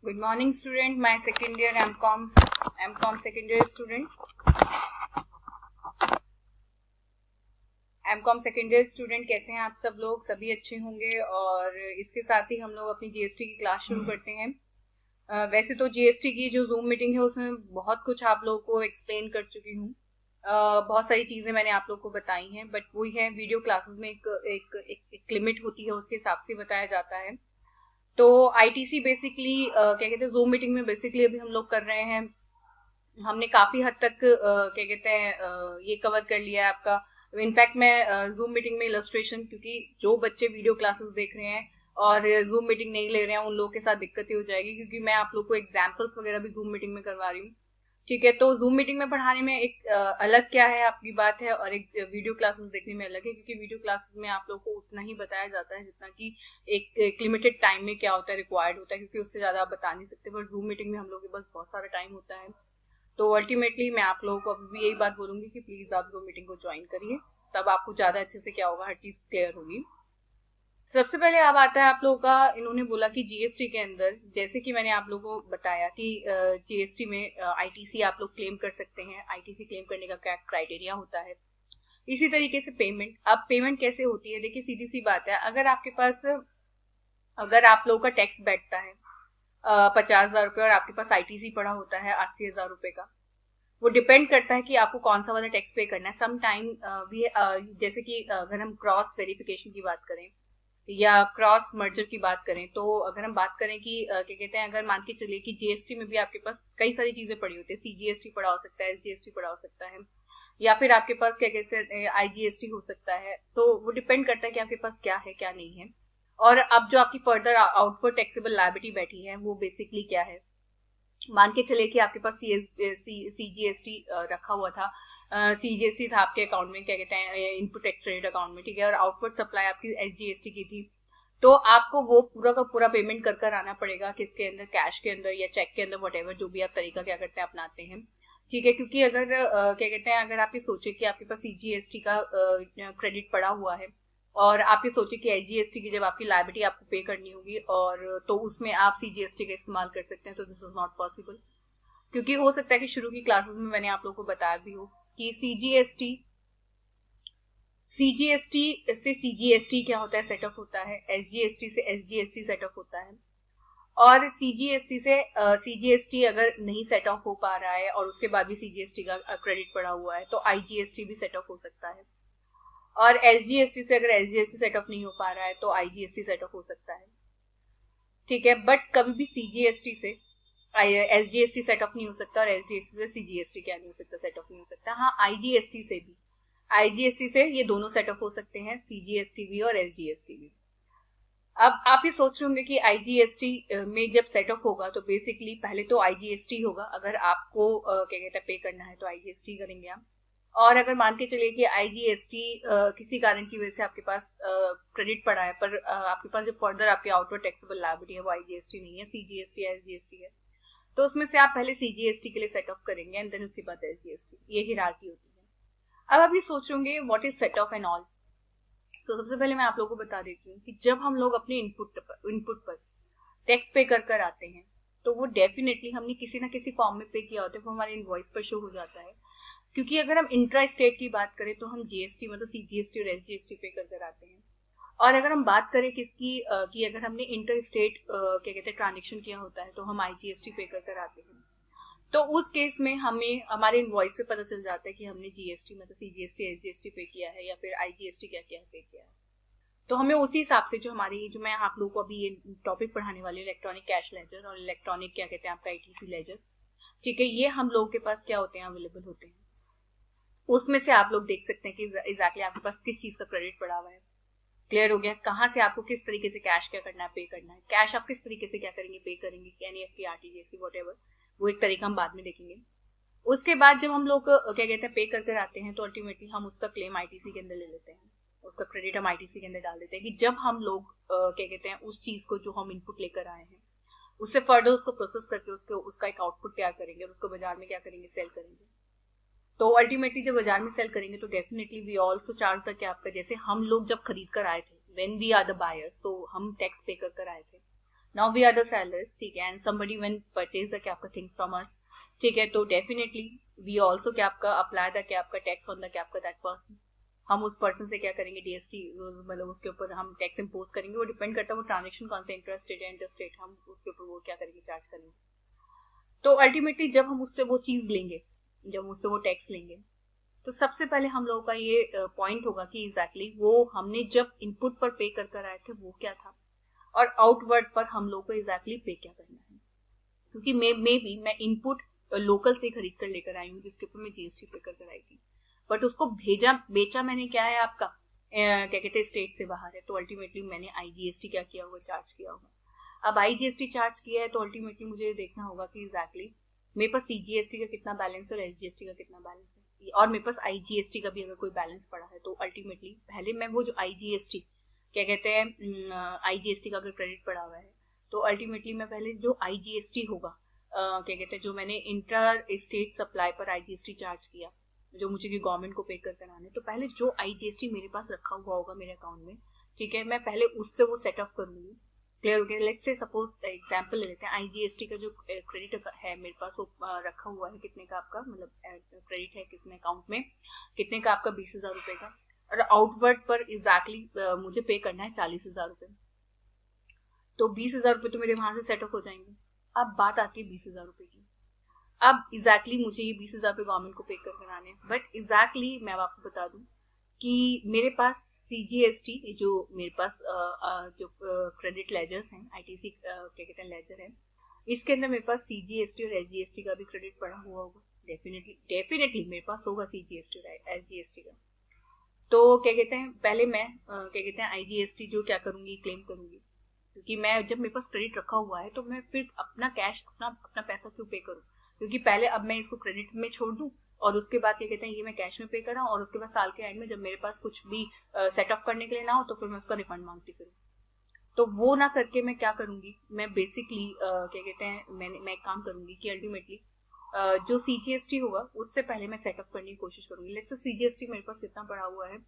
Good morning, student. My second year M.Com second year student. M.Com second year student कैसे हैं आप सब लोग? सभी अच्छे होंगे। और इसके साथ ही हम लोग अपनी जीएसटी की क्लास शुरू करते हैं। वैसे तो जीएसटी की जो जूम मीटिंग है उसमें बहुत कुछ आप लोगों को एक्सप्लेन कर चुकी हूँ। बहुत सारी चीजें मैंने आप लोगों को बताई हैं, बट वही है, वीडियो क्लासेस में एक लिमिट होती है, उसके हिसाब से बताया जाता है। तो आईटीसी बेसिकली क्या कहते हैं, जूम मीटिंग में बेसिकली अभी हम लोग कर रहे हैं। हमने काफी हद तक क्या कहते हैं ये कवर कर लिया है आपका। इनफैक्ट मैं जूम मीटिंग में इलस्ट्रेशन, क्योंकि जो बच्चे वीडियो क्लासेस देख रहे हैं और जूम मीटिंग नहीं ले रहे हैं उन लोगों के साथ दिक्कत ही हो जाएगी, क्योंकि मैं आप लोग को एग्जाम्पल्स वगैरह भी जूम मीटिंग में करवा रही हूँ। ठीक है, तो जूम मीटिंग में पढ़ाने में एक अलग क्या है आपकी बात है, और एक वीडियो क्लासेस देखने में अलग है, क्योंकि वीडियो क्लासेस में आप लोग को उतना ही बताया जाता है जितना कि एक लिमिटेड टाइम में क्या होता है, रिक्वायर्ड होता है, क्योंकि उससे ज्यादा आप बता नहीं सकते। पर जूम मीटिंग में हम लोग के पास बहुत सारा टाइम होता है। तो अल्टीमेटली मैं आप लोगों को अभी भी यही बात बोलूंगी कि प्लीज आप जूम मीटिंग को ज्वाइन करिए, तब आपको ज्यादा अच्छे से क्या होगा, हर चीज क्लियर होगी। सबसे पहले अब आता है आप लोगों का, इन्होंने बोला कि जीएसटी के अंदर, जैसे कि मैंने आप लोगों को बताया कि जीएसटी में आईटीसी आप लोग क्लेम कर सकते हैं। आईटीसी क्लेम करने का क्या क्राइटेरिया होता है, इसी तरीके से पेमेंट। अब पेमेंट कैसे होती है, देखिए सीधी सी बात है, अगर आप लोगों का टैक्स बैठता है 50,000 रुपए और आपके पास आईटीसी पड़ा होता है 80,000 रुपए का, वो डिपेंड करता है कि आपको कौन सा वाला टैक्स पे करना है। सम टाइम भी जैसे कि अगर हम क्रॉस वेरिफिकेशन की बात करें या क्रॉस मर्जर की बात करें, तो अगर हम बात करें कि क्या कहते हैं, अगर मान के चलिए कि जीएसटी में भी आपके पास कई सारी चीजें पड़ी होती है, सीजीएसटी पड़ा हो सकता है, एसजीएसटी पड़ा हो सकता है, या फिर आपके पास क्या कहते हैं आईजीएसटी हो सकता है। तो वो डिपेंड करता है कि आपके पास क्या है क्या नहीं है। और अब जो आपकी फर्दर आउटपुट टैक्सेबल लायबिलिटी बैठी है वो बेसिकली क्या है, मान के चले कि आपके पास सीजीएसटी रखा हुआ था, सीजीएसटी था आपके अकाउंट में, क्या कहते हैं इनपुट टैक्स क्रेडिट अकाउंट में, ठीक है, और आउटपुट सप्लाई आपकी एसजीएसटी की थी। तो आपको वो पूरा का पूरा पेमेंट कर कर आना पड़ेगा, किसके अंदर, कैश के अंदर या चेक के अंदर, वट जो भी आप तरीका क्या करते हैं अपनाते हैं। ठीक है, क्योंकि अगर क्या कहते हैं, अगर आप ये सोचे कि आपके पास सीजीएसटी का क्रेडिट पड़ा हुआ है और आप ये सोचे कि एसजीएसटी की जब आपकी लायबिलिटी आपको पे करनी होगी, और तो उसमें आप सीजीएसटी का इस्तेमाल कर सकते हैं, तो दिस इज नॉट पॉसिबल। क्योंकि हो सकता है कि शुरू की क्लासेस में मैंने आप लोगों को बताया भी हो कि सीजीएसटी से सीजीएसटी क्या होता है, सेटअप होता है, एसजीएसटी से एसजीएसटी सेटअप होता है। और सीजीएसटी से सीजीएसटी अगर नहीं सेट ऑफ हो पा रहा है और उसके बाद भी सीजीएसटी का क्रेडिट पड़ा हुआ है, तो आईजीएसटी भी सेट ऑफ हो सकता है। और एसजीएसटी से अगर एसजीएसटी सेट ऑफ नहीं हो पा रहा है तो आईजीएसटी सेट ऑफ हो सकता है। ठीक है, बट कभी भी सीजीएसटी से एसजीएसटी सेट ऑफ नहीं हो सकता, और एसजीएसटी से सीजीएसटी क्या नहीं हो सकता, सेट ऑफ नहीं हो सकता। हाँ, आईजीएसटी से ये दोनों सेट ऑफ हो सकते हैं, सीजीएसटी भी और एसजीएसटी भी। अब आप ये सोच रहे होंगे कि आईजीएसटी में जब सेटअप होगा तो बेसिकली पहले तो आईजीएसटी होगा, अगर आपको क्या कहते हैं पे करना है तो आईजीएसटी करेंगे आप। और अगर मान के चलिए कि आईजीएसटी किसी कारण की वजह से आपके पास क्रेडिट पड़ा है, पर आपके पास जो फर्दर आपकी आउटवर्ड टैक्सेबल लायबिलिटी है वो आईजीएसटी नहीं है, सीजीएसटी या एसजीएसटी है, तो उसमें से आप पहले सीजीएसटी के लिए सेटअप करेंगे एंड देन उसके बाद एसजीएसटी, ये हिरार्की होती है। अब आप ये सोच रहे होंगे what is set of and all. तो सबसे पहले मैं आप लोगों को बता देती हूँ कि जब हम लोग अपने इनपुट पर टैक्स पे कर कर आते हैं, तो वो डेफिनेटली हमने किसी ना किसी फॉर्म में पे किया होता है, वो हमारे इनवॉइस पर शो हो जाता है। क्योंकि अगर हम इंट्रा स्टेट की बात करें तो हम जीएसटी मतलब सीजीएसटी और एसजीएसटी पे कर कर आते हैं। और अगर हम बात करें किसकी कि अगर हमने इंटर स्टेट क्या कहते हैं ट्रांजेक्शन किया होता है, तो हम आईजीएसटी पे कर कर आते हैं। तो उस केस में हमें हमारे इनवॉइस पे पता चल जाता है कि हमने जीएसटी मतलब सीजीएसटी एसजीएसटी पे किया है या फिर आईजीएसटी क्या क्या पे किया है। तो हमें उसी हिसाब से जो मैं आप लोगों को अभी ये टॉपिक पढ़ाने वाली हूँ, इलेक्ट्रॉनिक कैश लेजर और इलेक्ट्रॉनिक क्या कहते हैं आपका आईटीसी लेजर, ठीक है, ये हम लोगों के पास क्या होते हैं, अवेलेबल होते हैं। उसमें से आप लोग देख सकते हैं कि एग्जैक्टली आपके पास किस चीज का क्रेडिट पड़ा हुआ है। क्लियर हो गया, कहाँ से आपको किस तरीके से कैश क्या करना है, पे करना है। कैश आप किस तरीके से क्या करेंगे, पे करेंगे, एनईएफटी, आरटीजीएस, व्हाटएवर, वो एक तरीका हम बाद में देखेंगे। उसके बाद जब हम लोग क्या कहते हैं पे कर कर आते हैं, तो अल्टीमेटली हम उसका क्लेम आईटीसी के अंदर ले लेते हैं, उसका क्रेडिट हम आईटीसी के अंदर डाल देते हैं कि जब हम लोग क्या कहते हैं उस चीज को जो हम इनपुट लेकर आए हैं उससे फर्दर उसको प्रोसेस करके उसका एक आउटपुट तैयार करेंगे और उसको बाजार में क्या करेंगे, सेल करेंगे। तो अल्टीमेटली जब बाजार में सेल करेंगे तो definitely we also charge the क्या आपका, जैसे हम लोग जब खरीद कर आए थे, when we are the buyers, तो हम टैक्स पे कर कर आए थे। Now we are the sellers, ठीक है, and somebody when purchase the क्या आपका थिंग्स फ्रॉम अस, ठीक है, तो डेफिनेटली वी आल्सो क्या आपका अप्लाई द क्या आपका टैक्स ऑन द क्या आपका दैट पर्सन। हम उस पर्सन से क्या करेंगे, डीएसटी मतलब उसके ऊपर हम टैक्स इम्पोज करेंगे। वो डिपेंड करता है वो ट्रांजेक्शन कौन सा, इंटरस्टेट या इंटरस्टेट, हम उसके ऊपर वो क्या करेंगे, चार्ज करेंगे। तो अल्टीमेटली जब हम उससे वो चीज लेंगे, जब उससे वो टैक्स लेंगे, तो सबसे पहले हम लोगों का ये पॉइंट होगा कि एग्जैक्टली वो हमने जब इनपुट पर पे कर कर आए थे वो क्या था, और आउटवर्ड पर हम लोग को एग्जैक्टली पे क्या करना है। क्योंकि मे बी मैं इनपुट लोकल से खरीद कर लेकर आई हूँ जिसके ऊपर मैं जीएसटी पे कर आई थी, बट उसको बेचा मैंने क्या है आपका क्या कहते हैं स्टेट से बाहर है, तो अल्टीमेटली मैंने आईजीएसटी क्या किया होगा, चार्ज किया होगा। अब आईजीएसटी चार्ज किया है तो अल्टीमेटली मुझे देखना होगा कि एग्जैक्टली मेरे पास सीजीएसटी का कितना बैलेंस है और एसजीएसटी का कितना बैलेंस है, और मेरे पास आईजीएसटी का भी अगर कोई बैलेंस पड़ा है तो अल्टीमेटली पहले मैं वो जो आईजीएसटी क्या कहते हैं आईजीएसटी का अगर क्रेडिट पड़ा हुआ है तो अल्टीमेटली मैं पहले जो आईजीएसटी होगा क्या कहते हैं जो मैंने इंटर स्टेट सप्लाई पर आईजीएसटी चार्ज किया जो मुझे कि गवर्नमेंट को पे कर कराने, तो पहले जो आईजीएसटी मेरे पास रखा हुआ होगा मेरे अकाउंट में, ठीक है, मैं पहले उससे वो सेटअप करूंगी। क्लियर हो गया। लेट्स से सपोज एग्जांपल ले लेते हैं, आईजीएसटी का जो क्रेडिट है मेरे पास वो रखा हुआ है कितने का आपका, मतलब क्रेडिट है किसमें अकाउंट में कितने का आपका 20,000 रुपए का, और आउटवर्ड पर एग्जैक्टली मुझे पे करना है 40,000 रुपए, तो 20,000 रुपए तो मेरे वहां से सेटअप हो जाएंगे। अब बात आती है 20,000 रुपए की। अब एग्जैक्टली मुझे ये 20,000 रुपए गवर्नमेंट को पे कर कराने, बट एग्जैक्टली मैं आपको बता दूं कि मेरे पास सीजीएसटी जो मेरे पास जो क्रेडिट लेजर्स हैं, आईटीसी क्या कहते हैं लेजर है, इसके अंदर मेरे पास सीजीएसटी और एसजीएसटी का भी क्रेडिट पड़ा हुआ होगा। डेफिनेटली मेरे पास होगा सीजीएसटी और एसजीएसटी का। तो क्या कहते हैं पहले मैं क्या कहते हैं आईजीएसटी जो क्या करूंगी, क्लेम करूंगी, क्योंकि मैं जब मेरे पास क्रेडिट रखा हुआ है तो मैं फिर अपना कैश अपना पैसा क्यों पे करूं, क्योंकि पहले अब मैं इसको क्रेडिट में छोड़ दूं और उसके बाद क्या कहते हैं ये मैं कैश में पे कर रहा हूँ, और उसके बाद साल के एंड में जब मेरे पास कुछ भी सेटअप करने के लिए ना हो तो फिर मैं उसका रिफंड मांगती फिरूँ। तो वो ना करके मैं क्या करूंगी, मैं बेसिकली क्या कहते हैं मैं एक काम करूंगी कि अल्टीमेटली जो सीजीएसटी होगा उससे पहले मैं सेटअप करने की कोशिश करूंगी। लेट्स से सीजीएसटी मेरे पास कितना पड़ा हुआ है,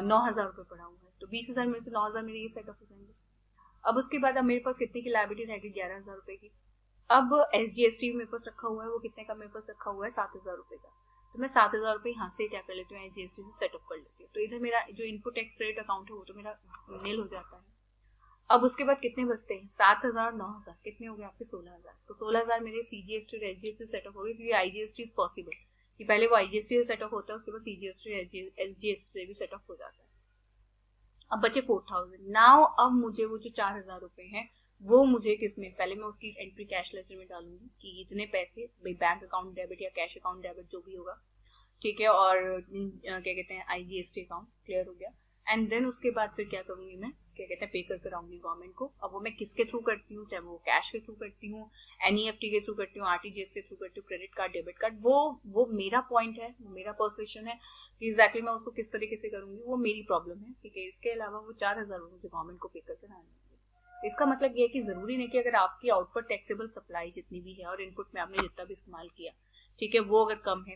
9,000 रुपए पड़ा हुआ है, तो 20,000 में से 9,000 मेरे ये सेटअप हो जाएंगे। अब उसके बाद अब मेरे पास कितने की लायबिलिटी रहेगी, 11,000 रुपए की। अब एसजीएसटी मेरे पास रखा हुआ है, वो कितने का मेरे पास रखा हुआ है, 7,000 रुपए का, तो मैं 7,000 रुपए यहाँ से क्या कर लेती हूँ, एसजीएसटी से सेटअप कर लेती हूँ। तो इधर मेरा जो इनपुट टैक्स क्रेडिट अकाउंट है वो तो मेरा नील हो जाता है। अब उसके बाद कितने बचते हैं, 7,000 9,000 कितने हो गए आपके 16,000, तो 16,000 मेरे सीजीएसटी और एसजीएसटी सेटअप हो गए, क्योंकि आईजीएसटी इज पॉसिबल कि पहले वो आईजीएसटी से सेटअप होता है उसके बाद सीजीएसटी और एसजीएसटी से भी सेटअप हो जाता है। अब बचे 4,000। नाउ अब मुझे वो जो 4,000 रुपए हैं वो मुझे किसमें, पहले मैं उसकी एंट्री कैश लेजर में डालूंगी कि इतने पैसे बैंक अकाउंट डेबिट या कैश अकाउंट डेबिट जो भी होगा, ठीक है, और क्या कहते हैं आईजीएसटी अकाउंट, क्लियर हो गया। एंड देन उसके बाद फिर क्या करूंगी मैं, क्या कहते हैं पे कर कराऊंगी गवर्नमेंट को। अब वो मैं किसके थ्रू करती हूँ, चाहे वो कैश के थ्रू करती हूँ, एनईएफटी के थ्रू करती हूँ, आरटीजीएस के थ्रू करती हूँ, क्रेडिट कार्ड डेबिट कार्ड, वो मेरा पॉइंट है, वो मेरा पर्सुएशन है कि एग्जैक्टली मैं उसको किस तरीके से करूंगी, वो मेरी प्रॉब्लम है, ठीक है। इसके अलावा वो 4,000 मुझे गवर्नमेंट को पे कर कराना। इसका मतलब ये है कि जरूरी नहीं कि अगर आपकी आउटपुट टैक्सेबल सप्लाई जितनी भी है और इनपुट में आपने जितना भी इस्तेमाल किया, ठीक है, वो अगर कम है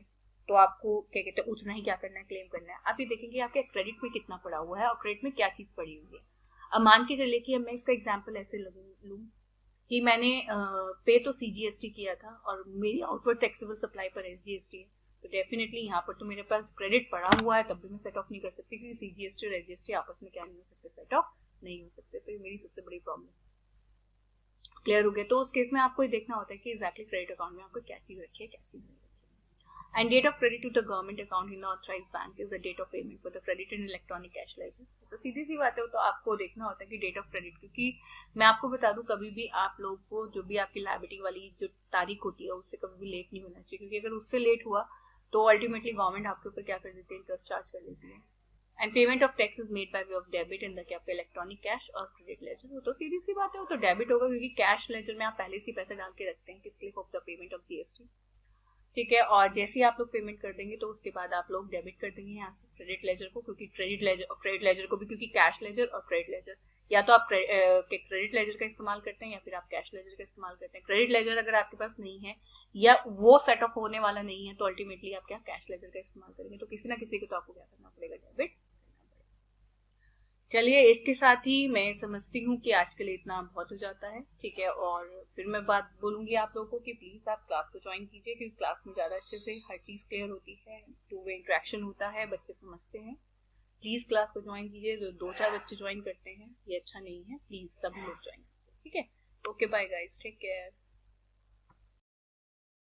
तो आपको क्या कहते हैं उतना ही क्या करना है, क्लेम करना है। आप ये देखेंगे आपके क्रेडिट में कितना पड़ा हुआ है और क्रेडिट में क्या चीज पड़ी हुई है। अब मान के चलिए कि मैं इसका एग्जांपल ऐसे लूं कि मैंने पे तो सीजीएसटी किया था और मेरी आउटवर्ड टैक्सेबल सप्लाई पर एसजीएसटी है, तो डेफिनेटली यहाँ पर तो मेरे पास क्रेडिट पड़ा हुआ है, तब भी मैं सेट ऑफ नहीं कर सकती क्योंकि सीजीएसटी और एसजीएसटी आपस में क्या नहीं हो सकते, सेट ऑफ नहीं हो सकते। तो ये मेरी सबसे बड़ी प्रॉब्लम। क्लियर हो गया। तो उस केस में आपको ये देखना होता है कि एग्जैक्टली क्रेडिट अकाउंट में आपको क्या चीज रखी है, क्या चीज नहीं। And date of credit to the government account in the authorized bank is the date of payment for the credit in electronic cash ledger। तो सीधी सी बात है, तो आपको देखना होता है कि डेट ऑफ क्रेडिट, क्योंकि मैं आपको बता दूं कभी भी आप लोग को जो भी आपकी लायबिलिटी वाली जो तारीख होती है उससे कभी भी लेट नहीं होना चाहिए, क्योंकि अगर उससे लेट हुआ तो अल्टीमेटली गवर्नमेंट आपके ऊपर क्या कर देती है, इंटरेस्ट चार्ज कर देती है। And payment of tax is made by way of debit in the क्या इलेक्ट्रॉनिक कैश और क्रेडिट लेजर। तो सीधी सी बात है, वो तो डेबिट होगा क्योंकि कैश लेजर में आप पहले से पैसे डाल के रखते हैं किसके लिए, for the payment of GST, ठीक है। और जैसे ही आप लोग पेमेंट कर देंगे तो उसके बाद आप लोग डेबिट कर देंगे यहाँ से क्रेडिट लेजर को, क्योंकि क्रेडिट लेजर को भी, क्योंकि कैश लेजर और क्रेडिट लेजर या तो आप क्रेडिट लेजर का इस्तेमाल करते हैं या फिर आप कैश लेजर का इस्तेमाल करते हैं। क्रेडिट लेजर अगर आपके पास नहीं है या वो सेटअप होने वाला नहीं है तो अल्टीमेटली आप क्या कैश लेजर का इस्तेमाल करेंगे, तो किसी ना किसी को तो आपको क्या करना पड़ेगा, डेबिट। चलिए, इसके साथ ही मैं समझती हूँ कि आज के लिए इतना बहुत हो जाता है, ठीक है। और फिर मैं बात बोलूंगी आप लोगों को कि प्लीज आप क्लास को ज्वाइन कीजिए, क्योंकि क्लास में ज्यादा अच्छे से हर चीज क्लियर होती है, टू वे इंटरेक्शन होता है, बच्चे समझते हैं। प्लीज क्लास को ज्वाइन कीजिए। जो 2-4 बच्चे ज्वाइन करते हैं ये अच्छा नहीं है, प्लीज सभी लोग ज्वाइन कीजिए, ठीक है। Okay, bye guys, take care.